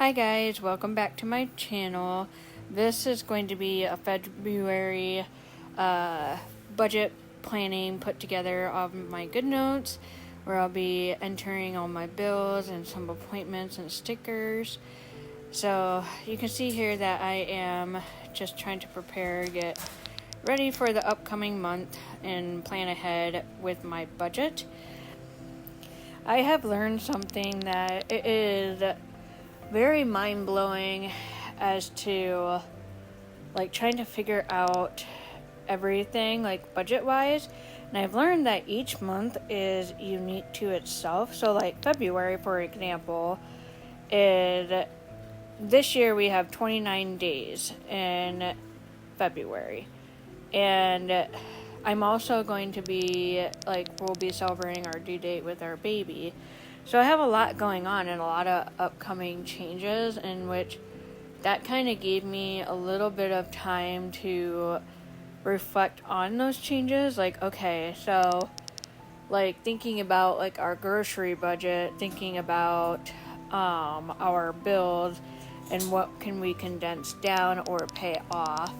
Hi guys, welcome back to my channel. This is going to be a February budget planning put together of my GoodNotes, where I'll be entering all my bills and some appointments and stickers. So you can see here that I am just trying to prepare, get ready for the upcoming month and plan ahead with my budget. I have learned something that it is very mind-blowing as to trying to figure out everything budget-wise, and I've learned that each month is unique to itself. So February, for example, is this year we have 29 days in February, and I'm also going to be we'll be celebrating our due date with our baby. So I have a lot going on and a lot of upcoming changes, in which that kind of gave me a little bit of time to reflect on those changes. Thinking about our grocery budget, thinking about our bills and what can we condense down or pay off.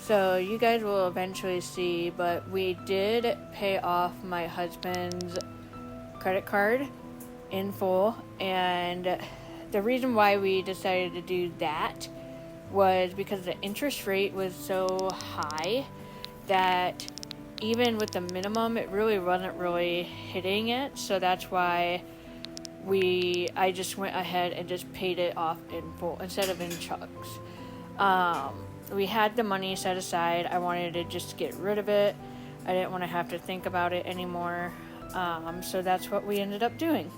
So you guys will eventually see, but we did pay off my husband's credit card in full, and the reason why we decided to do that was because the interest rate was so high that even with the minimum it really wasn't really hitting it. So that's why I just went ahead and just paid it off in full instead of in chunks. We had the money set aside. I wanted to just get rid of it. I didn't want to have to think about it anymore. So that's what we ended up doing.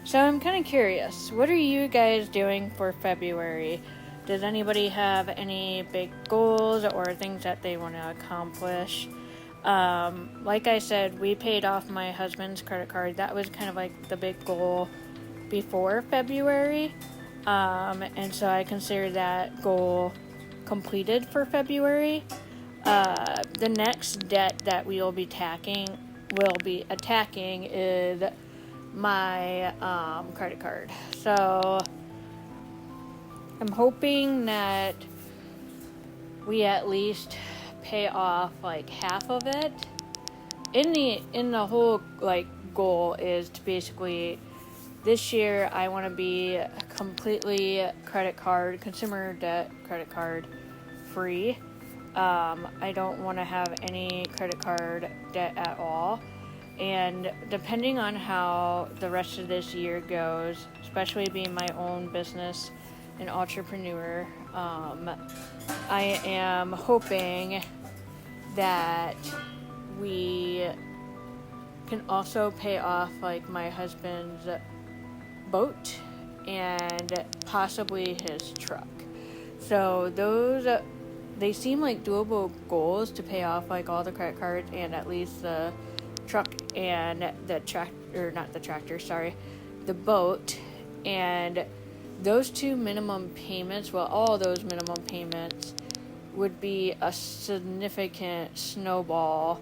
So I'm kind of curious, what are you guys doing for February? Does anybody have any big goals or things that they want to accomplish? Like I said, we paid off my husband's credit card. That was kind of the big goal before February. And so I consider that goal completed for February. The next debt that we will be attacking is my credit card. So I'm hoping that we at least pay off half of it. In the whole goal is to basically, this year I want to be completely consumer debt credit card free. I don't want to have any credit card debt at all. And depending on how the rest of this year goes, especially being my own business and entrepreneur, I am hoping that we can also pay off my husband's boat and possibly his truck. So they seem like doable goals to pay off all the credit cards and at least the truck and the boat. And those two minimum payments, all those minimum payments would be a significant snowball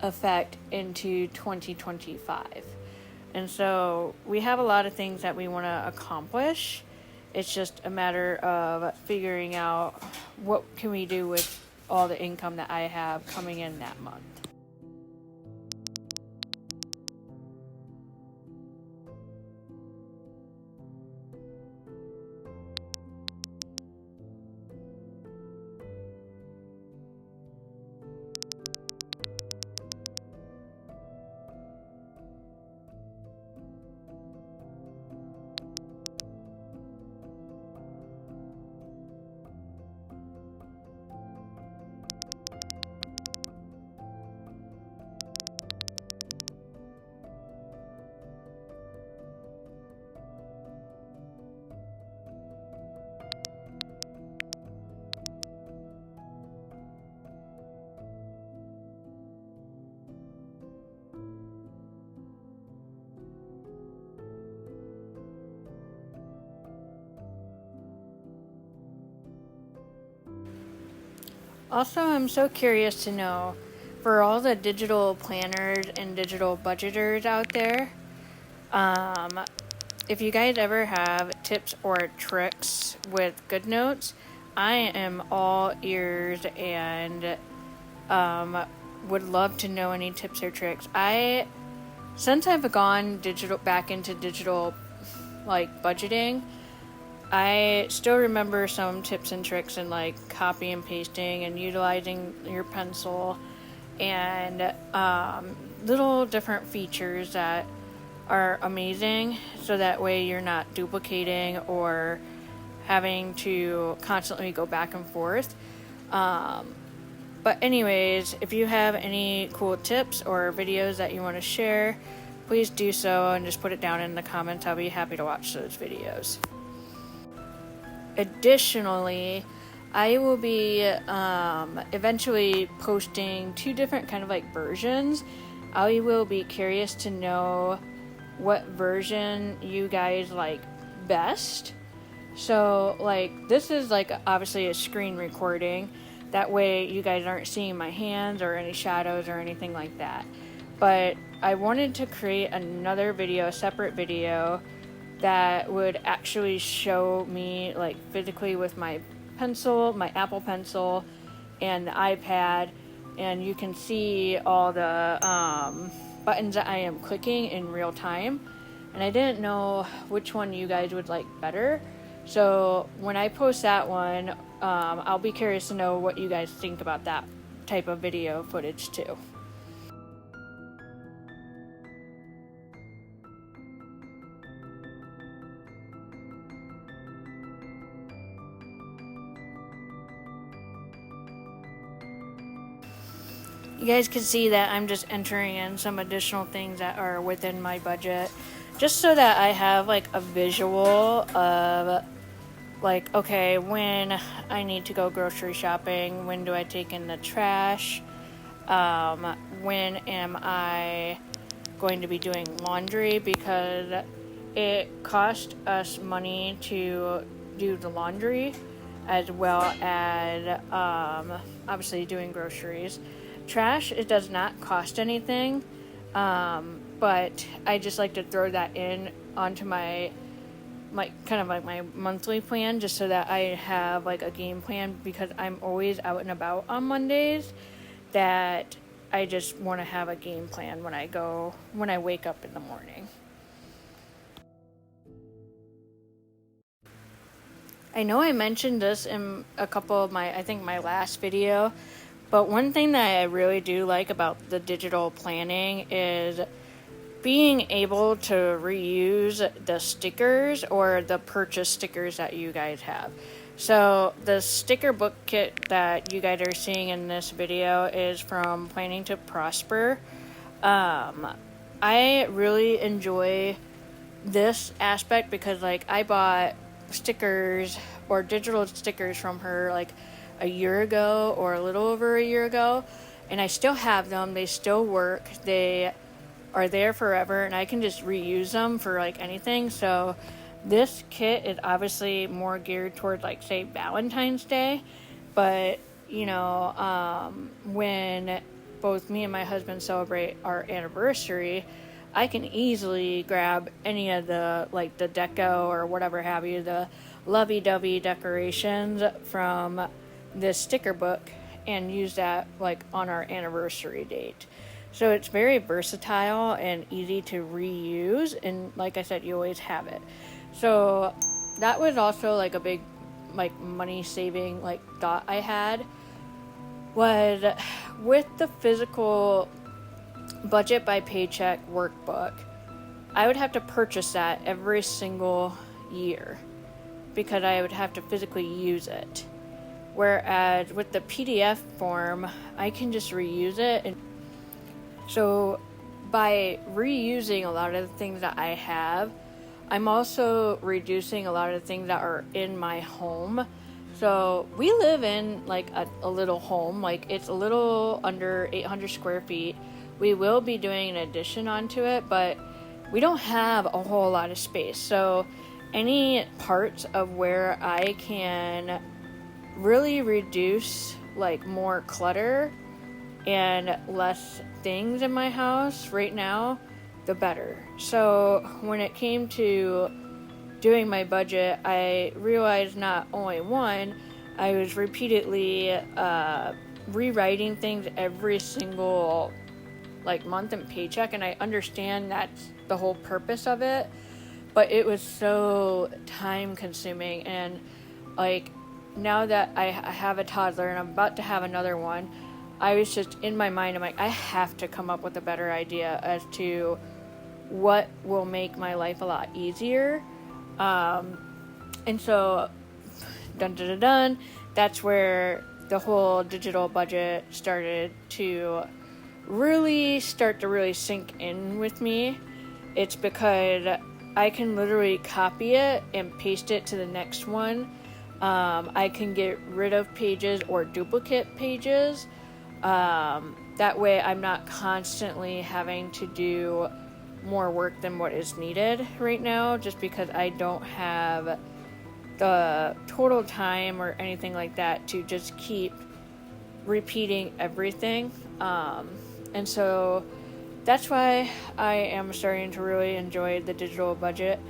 effect into 2025. And so we have a lot of things that we want to accomplish. It's just a matter of figuring out what can we do with all the income that I have coming in that month. Also, I'm so curious to know, for all the digital planners and digital budgeters out there, If you guys ever have tips or tricks with GoodNotes, I am all ears and would love to know any tips or tricks. Since I've gone back into digital like budgeting, I still remember some tips and tricks in like copy and pasting and utilizing your pencil and little different features that are amazing, so that way you're not duplicating or having to constantly go back and forth. But anyways, if you have any cool tips or videos that you want to share, please do so and just put it down in the comments. I'll be happy to watch those videos. Additionally, I will be eventually posting 2 different kind of like versions. I will be curious to know what version you guys like best. So like this is like obviously a screen recording. That way you guys aren't seeing my hands or any shadows or anything like that. But I wanted to create another video, a separate video that would actually show me like physically with my pencil, my Apple Pencil, and the iPad, and you can see all the buttons that I am clicking in real time. And I didn't know which one you guys would like better. So when I post that one, I'll be curious to know what you guys think about that type of video footage too. You guys can see that I'm just entering in some additional things that are within my budget, just so that I have like a visual of like, okay, when I need to go grocery shopping, when do I take in the trash, when am I going to be doing laundry, because it costs us money to do the laundry as well as obviously doing groceries. Trash, it does not cost anything, but I just like to throw that in onto my kind of like my monthly plan, just so that I have like a game plan, because I'm always out and about on Mondays, that I just want to have a game plan when I wake up in the morning. I know I mentioned this in a couple of my last video, but one thing that I really do like about the digital planning is being able to reuse the stickers or the purchase stickers that you guys have. So the sticker book kit that you guys are seeing in this video is from Planning to Prosper. I really enjoy this aspect because like I bought stickers or digital stickers from her like a year ago or a little over a year ago, and I still have them. They still work. They are there forever, and I can just reuse them for like anything. So this kit is obviously more geared toward like say Valentine's Day, but you know, when both me and my husband celebrate our anniversary, I can easily grab any of the like the deco or whatever have you, the lovey-dovey decorations from this sticker book, and use that like on our anniversary date. So it's very versatile and easy to reuse, and like I said, you always have it. So that was also like a big like money saving like thought I had, was with the physical budget by Paycheck workbook, I would have to purchase that every single year because I would have to physically use it. Whereas with the PDF form, I can just reuse it. And so by reusing a lot of the things that I have, I'm also reducing a lot of the things that are in my home. So we live in like a little home, like it's a little under 800 square feet. We will be doing an addition onto it, but we don't have a whole lot of space. So any parts of where I can really reduce like more clutter and less things in my house right now, the better. So when it came to doing my budget, I realized not only one, I was repeatedly rewriting things every single month in Paycheck, and I understand that's the whole purpose of it, but it was so time consuming. And now that I have a toddler and I'm about to have another one, I was just in my mind, I'm like, I have to come up with a better idea as to what will make my life a lot easier. And so that's where the whole digital budget started to really sink in with me. It's because I can literally copy it and paste it to the next one. I can get rid of pages or duplicate pages. That way I'm not constantly having to do more work than what is needed right now, just because I don't have the total time or anything like that to just keep repeating everything. And so that's why I am starting to really enjoy the digital budget,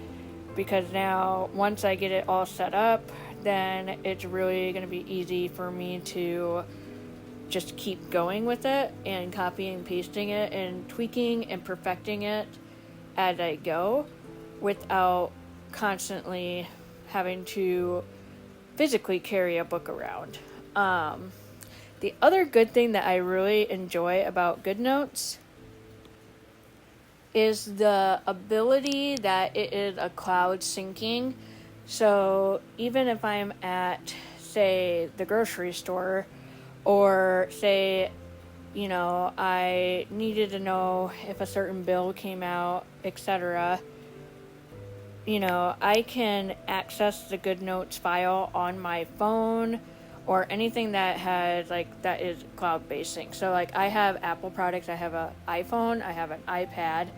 because now once I get it all set up, then it's really going to be easy for me to just keep going with it and copying and pasting it and tweaking and perfecting it as I go, without constantly having to physically carry a book around. The other good thing that I really enjoy about GoodNotes is the ability that it is a cloud syncing. So even if I'm at, say, the grocery store, or say, I needed to know if a certain bill came out, etc., I can access the GoodNotes file on my phone or anything that has that is cloud-based sync. So I have Apple products, I have an iPhone, I have an iPad,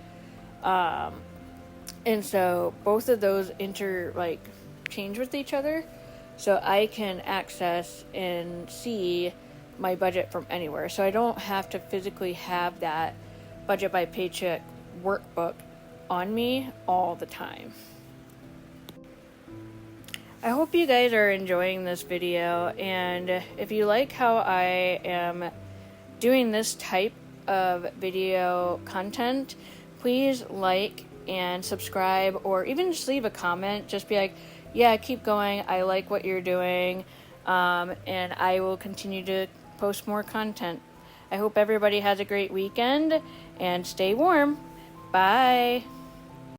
and so both of those change with each other, so I can access and see my budget from anywhere. So I don't have to physically have that budget by paycheck workbook on me all the time. I hope you guys are enjoying this video, and if you like how I am doing this type of video content, please like and subscribe, or even just leave a comment. Just be like, yeah, keep going, I like what you're doing, and I will continue to post more content. I hope everybody has a great weekend, and stay warm. Bye.